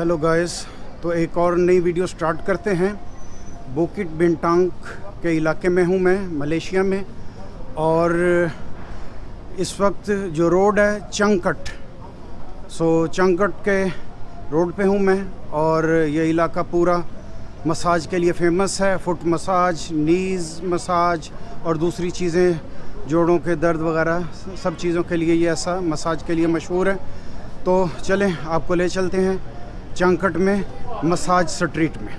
Hello guys, तो एक और नई वीडियो स्टार्ट करते हैं। बुकिट बिंटांग के इलाके में हूँ मैं, मलेशिया में। और इस वक्त जो रोड है चंगकट, चंगकट के रोड पे हूँ मैं। और ये इलाका पूरा मसाज के लिए फेमस है। फुट मसाज, नीज़ मसाज और दूसरी चीज़ें, जोड़ों के दर्द वगैरह सब चीज़ों के लिए ये ऐसा मसाज के लिए मशहूर है। तो चलें आपको ले चलते हैं चांगकट में मसाज स्ट्रीट में।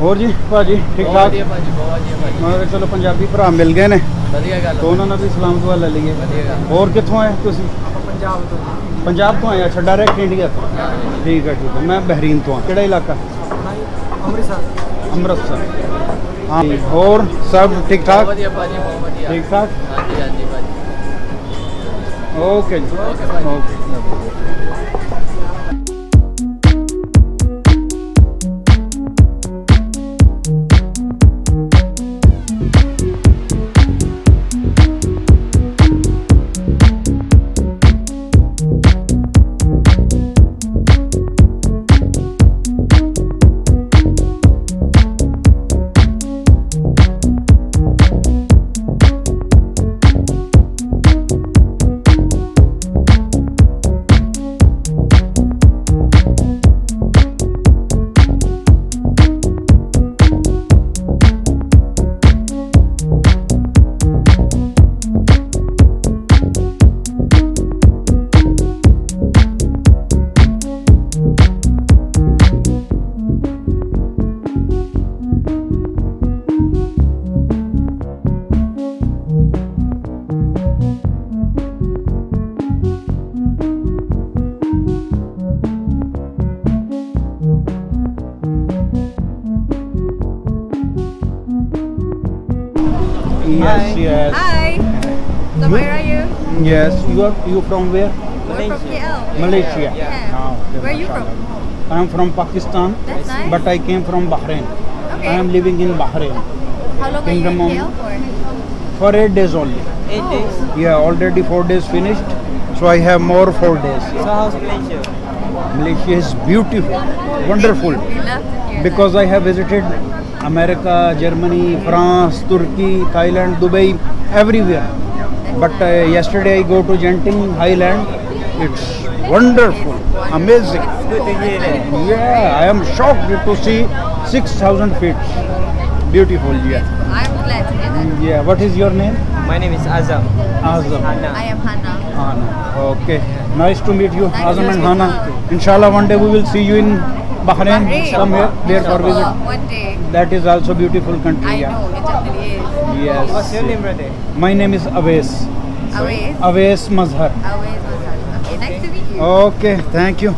और जी भाजी ठीक ठाक? मैं चलो पंजाबी भरा मिल गए ने तो उन्होंने भी सलाम दुआ ले ली है। और कितों आए तुसी? पंजाब तो आया, छड्डा रख इंडिया तो। ठीक है मैं बहरीन तो हाँ। केड़ा इलाका? अमृतसर। हाँ, और सब ठीक ठाक? ठीक ठाक। ओके जी, okay. Yes, yes. Hi. So where are you? Yes, you from where? We're from KL. Malaysia. Yeah. Ah, okay, Where are you mashallah. from? I am from Pakistan, That's nice. but I came from Bahrain. Okay. I am living in Bahrain How long are you in Kingdom KL for? for 8 days only. 8 days. Yeah, already 4 days finished, so I have more 4 days. So how's Malaysia? Malaysia is beautiful, wonderful, We love to hear because I have visited America, Germany, France, Turkey, Thailand, Dubai, everywhere. But yesterday I go to Genting Highland. It's wonderful, amazing. Good to hear that. Yeah, I am shocked to see 6,000 feet. Beautiful, yeah. I'm glad to hear that. Yeah, what is your name? My name is Azam. Azam. Hana. I am Hannah. Hana. Okay. Nice to meet you, Nice Azam to and meet Hana. you. Inshallah, one day we will see you in Bahrain. Bahrain. Come here, there for visit. Inshallah, one day. That is also beautiful country. I yeah. know, it definitely is. Yes. What's your name, brother? My name is Awais. Awais Mazhar. Awais was that. Okay, nice to meet you. Okay, thank you.